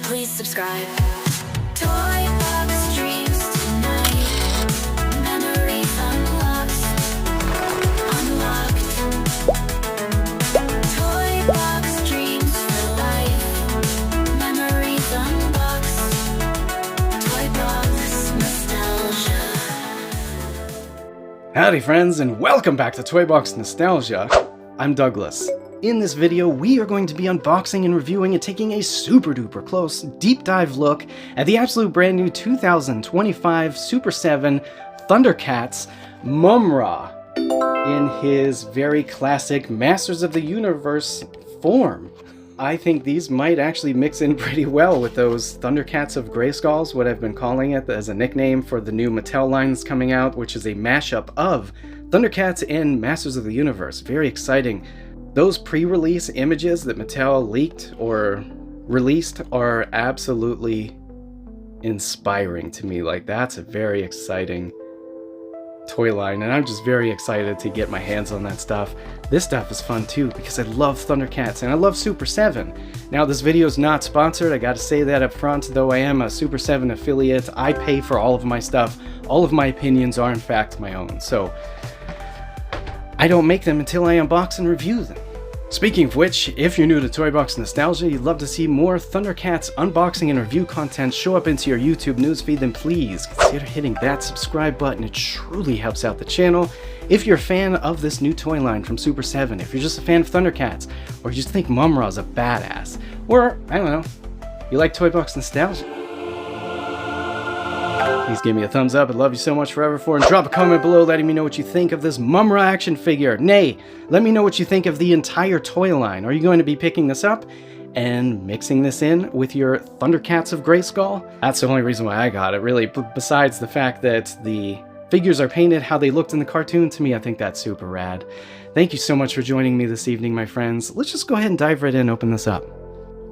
please subscribe. Toy box dreams tonight. Memories unlocked. Toy box dreams for life. Memories unboxed. Toy box nostalgia. Howdy friends, and welcome back to Toy Box Nostalgia. I'm Douglas. In this video, we are going to be unboxing and reviewing and taking a super duper close deep dive look at the absolute brand new 2025 Super7 ThunderCats Mumm-Ra in his very classic Masters of the Universe form. I think these might actually mix in pretty well with those ThunderCats of Grayskulls, what I've been calling it as a nickname for the new Mattel line that's coming out, which is a mashup of ThunderCats and Masters of the Universe. Very exciting. Those pre-release images that Mattel leaked or released are absolutely inspiring to me. Like, that's a very exciting toy line, and I'm just very excited to get my hands on that stuff. This stuff is fun too because I love ThunderCats and I love Super7. Now, this video is not sponsored, I gotta say that up front, though I am a Super7 affiliate. I pay for all of my stuff. All of my opinions are in fact my own, so I don't make them until I unbox and review them. Speaking of which, if you're new to Toy Box Nostalgia, you'd love to see more ThunderCats unboxing and review content show up into your YouTube newsfeed, then please consider hitting that subscribe button. It truly helps out the channel. If you're a fan of this new toy line from Super7, if you're just a fan of ThunderCats, or you just think Mumm-Ra's a badass, or, I don't know, you like Toy Box Nostalgia, please give me a thumbs up. I'd love you so much forever for, and drop a comment below letting me know what you think of this Mumm-Ra action figure. Nay, let me know what you think of the entire toy line. Are you going to be picking this up and mixing this in with your ThunderCats of Grayskull? That's the only reason why I got it, really, besides the fact that the figures are painted how they looked in the cartoon. To me, I think that's super rad. Thank you so much for joining me this evening, my friends. Let's just go ahead and dive right in and open this up.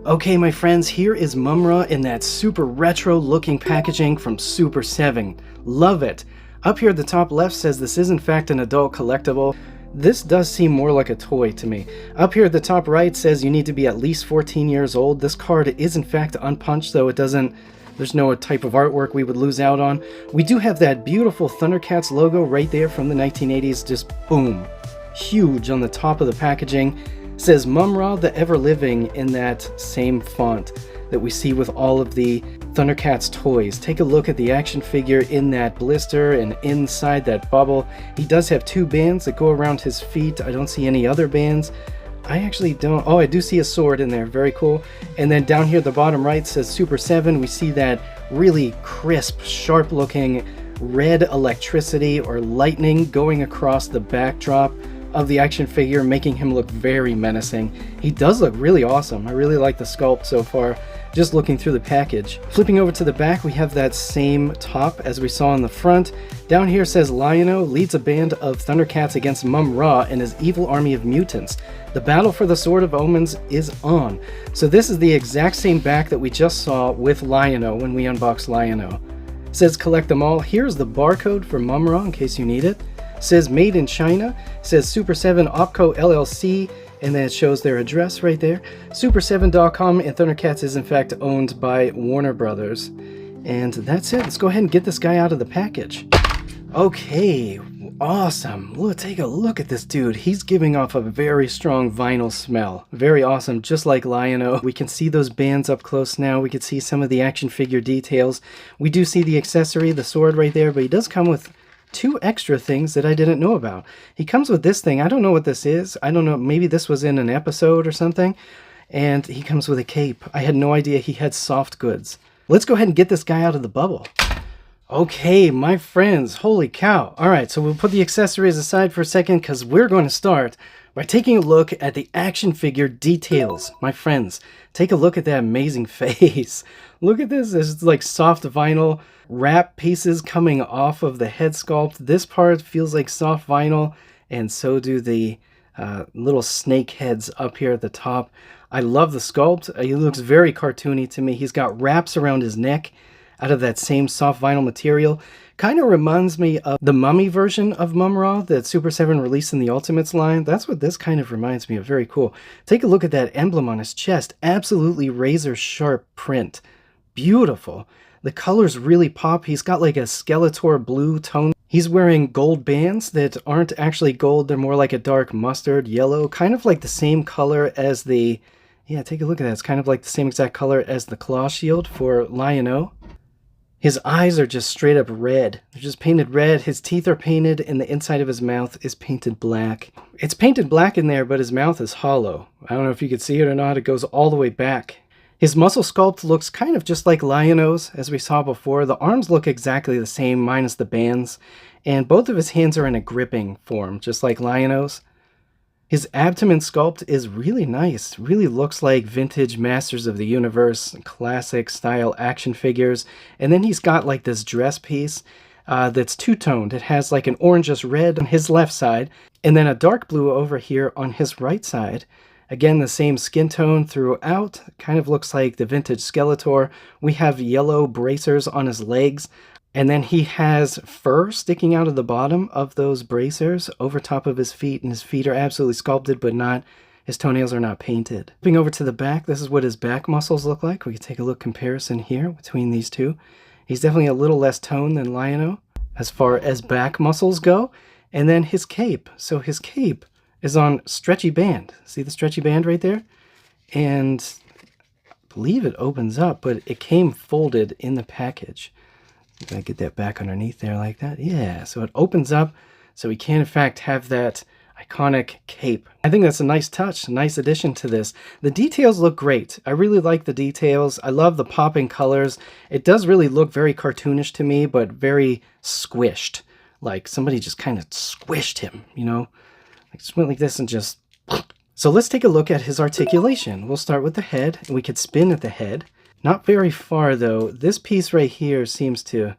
Okay, my friends, here is Mumm-Ra in that super retro looking packaging from Super7. Love it. Up here at the top left says this is in fact an adult collectible. This does seem more like a toy to me. Up here at the top right says you need to be at least 14 years old. This card is in fact unpunched, though it doesn't, there's no type of artwork we would lose out on. We do have that beautiful ThunderCats logo right there from the 1980s, just boom, huge on the top of the packaging. Says Mumm-Ra the Ever-Living in that same font that we see with all of the ThunderCats toys. Take a look at the action figure in that blister and inside that bubble. He does have two bands that go around his feet. I don't see any other bands. I actually don't. Oh, I do see a sword in there. Very cool. And then down here at the bottom right says Super7. We see that really crisp, sharp looking red electricity or lightning going across the backdrop of the action figure, making him look very menacing. He does look really awesome. I really like the sculpt so far, just looking through the package. Flipping over to the back, we have that same top as we saw in the front. Down here says Lion-O leads a band of ThunderCats against Mumm-Ra and his evil army of mutants. The battle for the Sword of Omens is on. So this is the exact same back that we just saw with Lion-O when we unboxed Lion-O. Says collect them all. Here's the barcode for Mumm-Ra in case you need it. Says made in China, says Super7 Opco LLC, and then it shows their address right there. Super7.com, and ThunderCats is in fact owned by Warner Brothers. And that's it. Let's go ahead and get this guy out of the package. Okay, awesome. Look, take a look at this dude. He's giving off a very strong vinyl smell. Very awesome, just like Lion-O. We can see those bands up close now. We can see some of the action figure details. We do see the accessory, the sword right there, but he does come with two extra things that I didn't know about. He comes with this thing. I don't know what this is. I don't know. Maybe this was in an episode or something. And he comes with a cape. I had no idea he had soft goods. Let's go ahead and get this guy out of the bubble. Okay, my friends. Holy cow. All right, so we'll put the accessories aside for a second because we're going to start by taking a look at the action figure details. My friends, take a look at that amazing face. Look at this. There's like soft vinyl wrap pieces coming off of the head sculpt. This part feels like soft vinyl, and so do the little snake heads up here at the top. I love the sculpt. He looks very cartoony to me. He's got wraps around his neck. out of that same soft vinyl material. Kind of reminds me of the Mummy version of Mumm-Ra that Super 7 released in the Ultimates line. That's what this kind of reminds me of. Very cool. Take a look at that emblem on his chest. Absolutely razor sharp print. Beautiful. The colors really pop. He's got like a Skeletor blue tone. He's wearing gold bands that aren't actually gold. They're more like a dark mustard yellow, kind of like the same color as the... Yeah, take a look at that. It's kind of like the same exact color as the claw shield for Lion-O. His eyes are just straight up red. They're just painted red. His teeth are painted, and the inside of his mouth is painted black. It's painted black in there, but his mouth is hollow. I don't know if you can see it or not. It goes all the way back. His muscle sculpt looks kind of just like Lion-O's, as we saw before. The arms look exactly the same, minus the bands. And both of his hands are in a gripping form, just like Lion-O's. His abdomen sculpt is really nice. Really looks like vintage Masters of the Universe, classic style action figures. And then he's got like this dress piece that's two-toned. It has like an orangish red on his left side, and then a dark blue over here on his right side. Again, the same skin tone throughout. Kind of looks like the vintage Skeletor. We have yellow bracers on his legs. And then he has fur sticking out of the bottom of those bracers over top of his feet, and his feet are absolutely sculpted, but not, his toenails are not painted. Moving over to the back, this is what his back muscles look like. We can take a look comparison here between these two. He's definitely a little less toned than Lion-O as far as back muscles go. And then his cape. So his cape is on stretchy band. See the stretchy band right there? And I believe it opens up, but it came folded in the package. Gotta get that back underneath there like that. Yeah, so it opens up so we can in fact have that iconic cape. I think that's a nice touch, nice addition to this. The details look great. I really like the details. I love the popping colors. It does really look very cartoonish to me, but very squished. Like somebody just kind of squished him, you know? Like just went like this and just... So let's take a look at his articulation. We'll start with the head, and we could spin at the head. Not very far though. This piece right here seems to,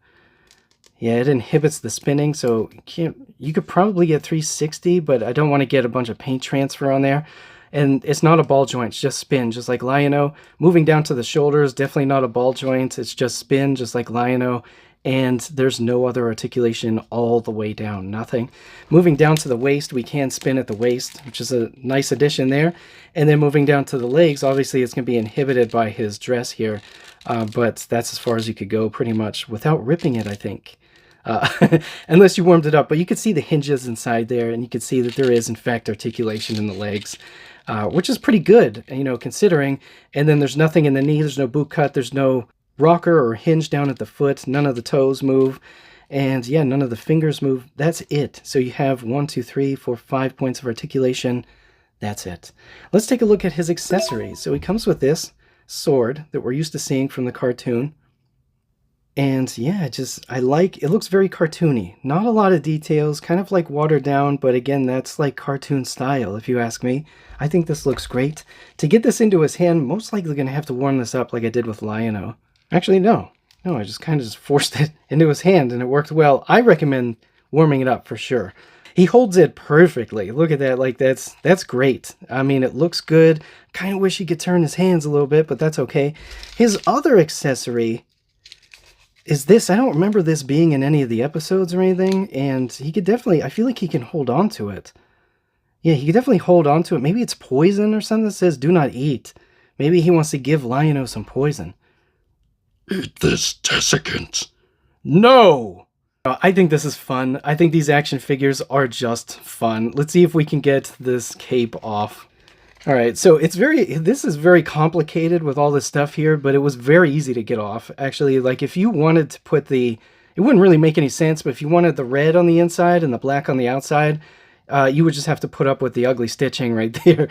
yeah, it inhibits the spinning, so you could probably get 360, but I don't want to get a bunch of paint transfer on there. And it's not a ball joint, it's just spin, just like Lion-O. Moving down to the shoulders, definitely not a ball joint, it's just spin, just like Lion-O. And there's no other articulation all the way down, nothing. Moving down to the waist, we can spin at the waist, which is a nice addition there. And then moving down to the legs, obviously it's going to be inhibited by his dress here, but that's as far as you could go pretty much without ripping it, I think. Unless you warmed it up, but you could see the hinges inside there, and you could see that there is in fact articulation in the legs. Which is pretty good, you know, considering. And then there's nothing in the knee, there's no boot cut, there's no rocker or hinge down at the foot, none of the toes move, and yeah, none of the fingers move. That's it. So you have 1, 2, 3, 4, 5 points of articulation. That's it. Let's take a look at his accessories. So he comes with this sword that we're used to seeing from the cartoon. And yeah, I like, it looks very cartoony. Not a lot of details, kind of like watered down, but again, that's like cartoon style, if you ask me. I think this looks great. To get this into his hand, most likely going to have to warm this up like I did with Lion-O. Actually, no, I just kind of forced it into his hand and it worked well. I recommend warming it up for sure. He holds it perfectly. Look at that, like that's great. I mean, it looks good. Kind of wish he could turn his hands a little bit, but that's okay. His other accessory is this. I don't remember this being in any of the episodes or anything, and he could definitely, I feel like he can hold on to it. Yeah, he could definitely hold on to it. Maybe it's poison or something that says do not eat. Maybe he wants to give Lion-O some poison. Eat this desiccant. No! I think this is fun. I think these action figures are just fun. Let's see if we can get this cape off. Alright, so this is very complicated with all this stuff here, but it was very easy to get off. Actually, like if you wanted to put it wouldn't really make any sense, but if you wanted the red on the inside and the black on the outside, you would just have to put up with the ugly stitching right there,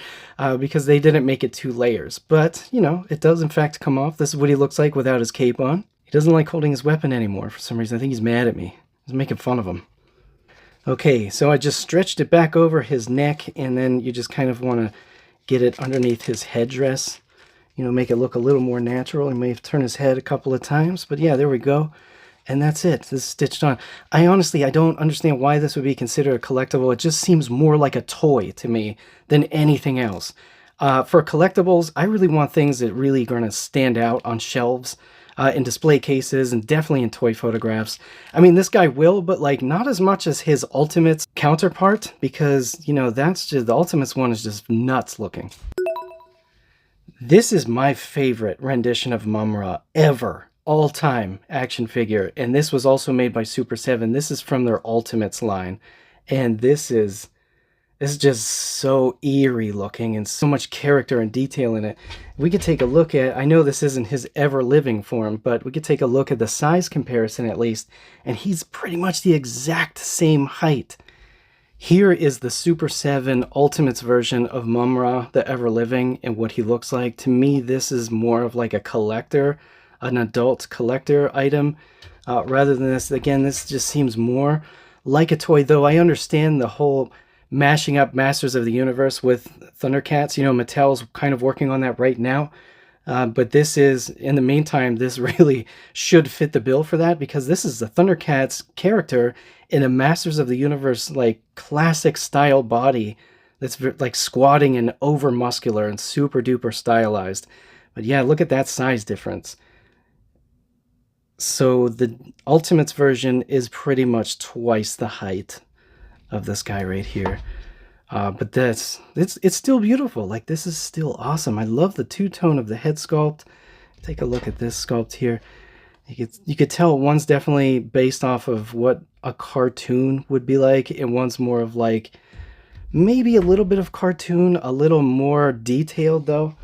because they didn't make it 2 layers. But, you know, it does in fact come off. This is what he looks like without his cape on. He doesn't like holding his weapon anymore for some reason. I think he's mad at me. I was making fun of him. Okay, so I just stretched it back over his neck, and then you just kind of want to get it underneath his headdress. You know, make it look a little more natural. He may have turned his head a couple of times, but yeah, there we go. And that's it. This is stitched on. I don't understand why this would be considered a collectible. It just seems more like a toy to me than anything else. For collectibles, I really want things that really are going to stand out on shelves. in display cases and definitely in toy photographs. I mean, this guy will, but like not as much as his Ultimates counterpart, because, you know, that's just, the Ultimates one is just nuts looking. This is my favorite rendition of Mumm-Ra ever, all-time action figure, and this was also made by Super7. This is from their Ultimates line, and this is just so eerie looking and so much character and detail in it. We could take a look at, I know this isn't his ever-living form, but we could take a look at the size comparison at least, and he's pretty much the exact same height. Here is the Super7 Ultimates version of Mumm-Ra, the ever-living, and what he looks like. To me, this is more of like a collector, an adult collector item, rather than this. Again, this just seems more like a toy, though I understand the whole mashing up Masters of the Universe with ThunderCats. You know, Mattel's kind of working on that right now. But this is, in the meantime, this really should fit the bill for that, because this is the ThunderCats character in a Masters of the Universe, like, classic style body that's like squatting and over muscular and super duper stylized. But yeah, look at that size difference. So the Ultimates version is pretty much twice the height of this guy right here. But it's still beautiful. Like, this is still awesome. I love the two-tone of the head sculpt. Take a look at this sculpt here. You could tell one's definitely based off of what a cartoon would be like, and one's more of like maybe a little bit of cartoon, a little more detailed though.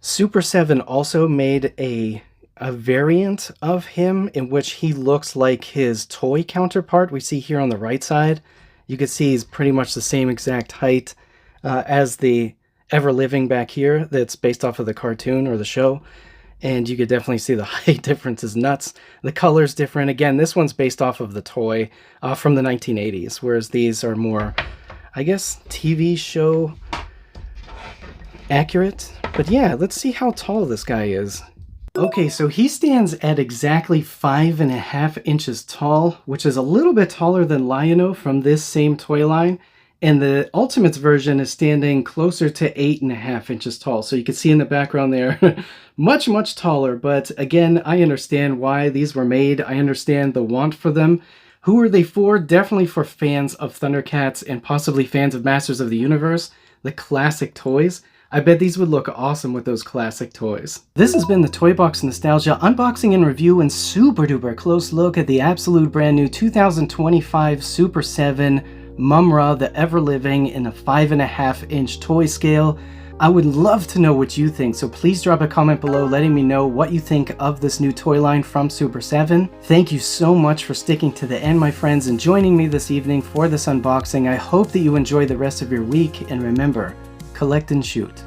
Super7 also made a variant of him in which he looks like his toy counterpart we see here on the right side. You can see he's pretty much the same exact height as the ever-living back here that's based off of the cartoon or the show. And you could definitely see the height difference is nuts. The color's different. Again, this one's based off of the toy from the 1980s, whereas these are more, I guess, TV show accurate. But yeah, let's see how tall this guy is. Okay, so he stands at exactly 5.5 inches tall, which is a little bit taller than Lion-O from this same toy line. And the Ultimates version is standing closer to 8.5 inches tall. So you can see in the background there, much, much taller. But again, I understand why these were made. I understand the want for them. Who are they for? Definitely for fans of ThunderCats and possibly fans of Masters of the Universe, the classic toys. I bet these would look awesome with those classic toys. This has been the Toy Box Nostalgia unboxing and review and super duper close look at the absolute brand new 2025 Super7 Mumm-Ra, the ever-living, in a 5.5 inch toy scale. I would love to know what you think, so please drop a comment below letting me know what you think of this new toy line from Super7. Thank you so much for sticking to the end, my friends, and joining me this evening for this unboxing. I hope that you enjoy the rest of your week, and remember, collect and shoot.